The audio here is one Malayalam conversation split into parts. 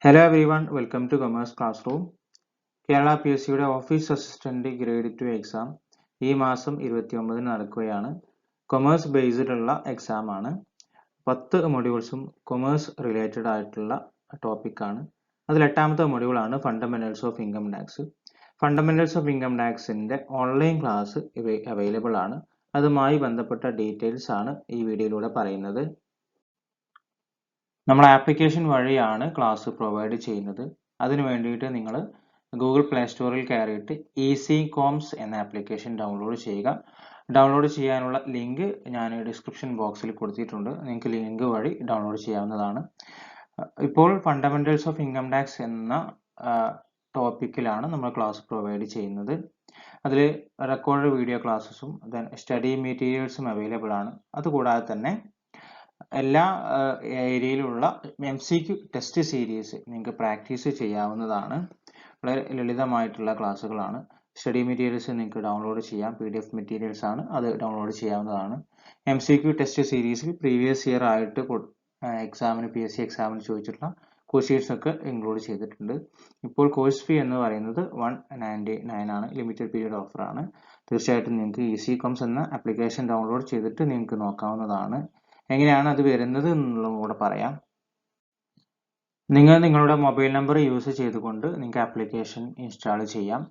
Hello everyone, welcome to Commerce Classroom. Kerala P S സിയുടെ ഓഫീസ് അസിസ്റ്റന്റ് ഗ്രേഡ് 2 എക്സാം ഈ മാസം 29 നടക്കുകയാണ്. കൊമേഴ്സ് ബേസ്ഡ് ഉള്ള എക്സാം ആണ്. 10 മൊഡ്യൂൾസും കൊമേഴ്സ് റിലേറ്റഡ് ആയിട്ടുള്ള ടോപ്പിക് ആണ്. അതിൽ 8ാമത്തെ മൊഡ്യൂൾ ആണ് fundamentals of income tax. Fundamentals of income ടാക്സിന്റെ ഓൺലൈൻ ക്ലാസ് അവൈലബിൾ ആണ്. അതുമായി ബന്ധപ്പെട്ട ഡീറ്റെയിൽസ് ആണ് ഈ വീഡിയോയിലൂടെ പറയുന്നത്. നമ്മൾ ആപ്ലിക്കേഷൻ വഴിയാണ് ക്ലാസ് പ്രൊവൈഡ് ചെയ്യുന്നത്. അതിനു വേണ്ടിയിട്ട് നിങ്ങൾ ഗൂഗിൾ പ്ലേ സ്റ്റോറിൽ കയറിയിട്ട് ഈസി കോംസ് എന്ന ആപ്ലിക്കേഷൻ ഡൗൺലോഡ് ചെയ്യുക. ഡൗൺലോഡ് ചെയ്യാനുള്ള ലിങ്ക് ഞാൻ ഡിസ്ക്രിപ്ഷൻ ബോക്സിൽ കൊടുത്തിട്ടുണ്ട്. നിങ്ങൾക്ക് ലിങ്ക് വഴി ഡൗൺലോഡ് ചെയ്യാവുന്നതാണ്. ഇപ്പോൾ ഫണ്ടമെന്റൽസ് ഓഫ് ഇൻകം ടാക്സ് എന്ന ടോപ്പിക്കിലാണ് നമ്മൾ ക്ലാസ് പ്രൊവൈഡ് ചെയ്യുന്നത്. അതിൽ റെക്കോർഡ് വീഡിയോ ക്ലാസ്സസും സ്റ്റഡി മെറ്റീരിയൽസും അവൈലബിൾ ആണ്. അതുകൂടാതെ തന്നെ എല്ലാ ഏരിയയിലുള്ള MCQ ടെസ്റ്റ് സീരീസ് നിങ്ങൾക്ക് പ്രാക്ടീസ് ചെയ്യാവുന്നതാണ്. വളരെ ലളിതമായിട്ടുള്ള ക്ലാസ്സുകളാണ്. സ്റ്റഡി മെറ്റീരിയൽസ് നിങ്ങൾക്ക് ഡൗൺലോഡ് ചെയ്യാം. PDF മെറ്റീരിയൽസ് ആണ്, അത് ഡൗൺലോഡ് ചെയ്യാവുന്നതാണ്. MCQ ടെസ്റ്റ് സീരീസിൽ പ്രീവിയസ് ഇയർ ആയിട്ട് എക്സാമിന് PSC എക്സാമിന് ചോദിച്ചിട്ടുള്ള ക്വസ്റ്റ്യൻസ് ഒക്കെ ഇൻക്ലൂഡ് ചെയ്തിട്ടുണ്ട്. ഇപ്പോൾ കോഴ്സ് ഫീ എന്ന് പറയുന്നത് 199 ആണ്. ലിമിറ്റഡ് പീരീഡ് ഓഫർ ആണ്. തീർച്ചയായിട്ടും നിങ്ങൾക്ക് ഈസി കോംസ് എന്ന ആപ്ലിക്കേഷൻ ഡൗൺലോഡ് ചെയ്തിട്ട് നിങ്ങൾക്ക് നോക്കാവുന്നതാണ്. എങ്ങനെയാണ് അത് വരുന്നത് എന്നുള്ളതും കൂടെ പറയാം. നിങ്ങൾ നിങ്ങളുടെ മൊബൈൽ നമ്പർ യൂസ് ചെയ്തുകൊണ്ട് നിങ്ങൾക്ക് ആപ്ലിക്കേഷൻ ഇൻസ്റ്റാൾ ചെയ്യാം.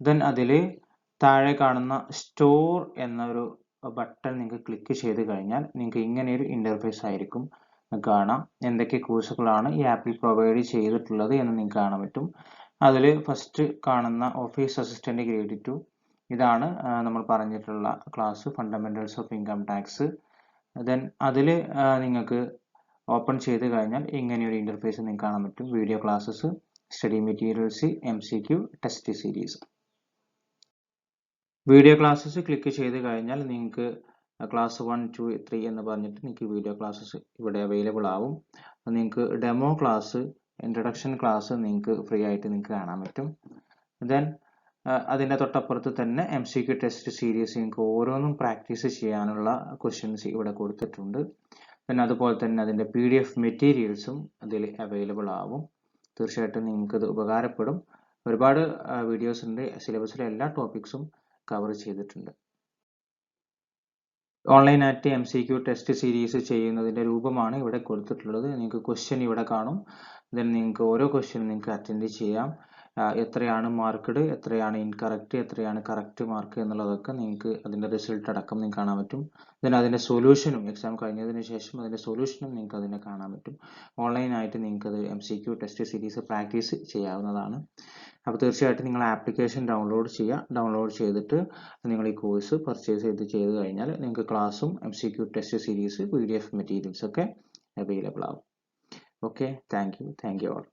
ദെൻ അതിൽ താഴെ കാണുന്ന സ്റ്റോർ എന്നൊരു ബട്ടൺ നിങ്ങൾക്ക് ക്ലിക്ക് ചെയ്ത് കഴിഞ്ഞാൽ നിങ്ങൾക്ക് ഇങ്ങനെയൊരു ഇന്റർഫേസ് ആയിരിക്കും കാണാം. എന്തൊക്കെ കോഴ്സുകളാണ് ഈ ആപ്പിൽ പ്രൊവൈഡ് ചെയ്തിട്ടുള്ളത് എന്ന് നിങ്ങൾക്ക് കാണാൻ പറ്റും. അതിൽ ഫസ്റ്റ് കാണുന്ന ഓഫീസ് അസിസ്റ്റന്റ് ഗ്രേഡ് 2 ഇതാണ് നമ്മൾ പറഞ്ഞിട്ടുള്ള class fundamentals of income tax. Then അതിൽ നിങ്ങൾക്ക് ഓപ്പൺ ചെയ്ത് കഴിഞ്ഞാൽ ഇങ്ങനെ ഒരു ഇന്റർഫേസ് നിങ്ങൾക്ക് കാണാൻ പറ്റും. Video classes, study materials, MCQ test series. Video classes click ചെയ്ത് കഴിഞ്ഞാൽ നിങ്ങൾക്ക് ക്ലാസ് 1, 2, 3 എന്ന് പറഞ്ഞിട്ട് നിങ്ങൾക്ക് വീഡിയോ ക്ലാസ്സസ് ഇവിടെ അവൈലബിൾ ആവും. നിങ്ങൾക്ക് ഡെമോ ക്ലാസ്, ഇൻട്രൊഡക്ഷൻ ക്ലാസ് നിങ്ങൾക്ക് ഫ്രീ ആയിട്ട് നിങ്ങൾക്ക് കാണാൻ പറ്റും. ദെൻ അതിൻ്റെ തൊട്ടപ്പുറത്ത് തന്നെ MCQ ടെസ്റ്റ് സീരീസ് നിങ്ങൾക്ക് ഓരോന്നും പ്രാക്ടീസ് ചെയ്യാനുള്ള ക്വസ്റ്റ്യൻസ് ഇവിടെ കൊടുത്തിട്ടുണ്ട്. പിന്നെ അതുപോലെ തന്നെ അതിൻ്റെ PDF മെറ്റീരിയൽസും അതിൽ അവൈലബിൾ ആവും. തീർച്ചയായിട്ടും നിങ്ങൾക്ക് ഇത് ഉപകാരപ്പെടും. ഒരുപാട് വീഡിയോസ് ഉണ്ട്. സിലബസിലെ എല്ലാ ടോപ്പിക്സും കവർ ചെയ്തിട്ടുണ്ട്. ഓൺലൈനായിട്ട് MCQ ടെസ്റ്റ് സീരീസ് ചെയ്യുന്നതിൻ്റെ രൂപമാണ് ഇവിടെ കൊടുത്തിട്ടുള്ളത്. നിങ്ങൾക്ക് ക്വസ്റ്റ്യൻ ഇവിടെ കാണും. ദെൻ നിങ്ങൾക്ക് ഓരോ ക്വസ്റ്റ്യനും നിങ്ങൾക്ക് അറ്റൻഡ് ചെയ്യാം. എത്രയാണ് മാർക്ക്ഡ്, എത്രയാണ് ഇൻകറക്റ്റ്, എത്രയാണ് കറക്റ്റ് മാർക്ക് എന്നുള്ളതൊക്കെ നിങ്ങൾക്ക് അതിൻ്റെ റിസൾട്ട് അടക്കം നിങ്ങൾക്ക് കാണാൻ പറ്റും. ദെൻ അതിൻ്റെ സൊല്യൂഷനും എക്സാം കഴിഞ്ഞതിന് ശേഷം അതിൻ്റെ സൊല്യൂഷനും നിങ്ങൾക്ക് അതിനെ കാണാൻ പറ്റും. ഓൺലൈനായിട്ട് നിങ്ങൾക്കത് MCQ ടെസ്റ്റ് സീരീസ് പ്രാക്ടീസ് ചെയ്യാവുന്നതാണ്. അപ്പോൾ തീർച്ചയായിട്ടും നിങ്ങൾ ആപ്ലിക്കേഷൻ ഡൗൺലോഡ് ചെയ്യുക. ഡൗൺലോഡ് ചെയ്തിട്ട് നിങ്ങൾ ഈ കോഴ്സ് പർച്ചേസ് ചെയ്ത് കഴിഞ്ഞാൽ നിങ്ങൾക്ക് ക്ലാസ്സും MCQ test series PDF materials ഒക്കെ അവൈലബിൾ ആവും. Okay, thank you all.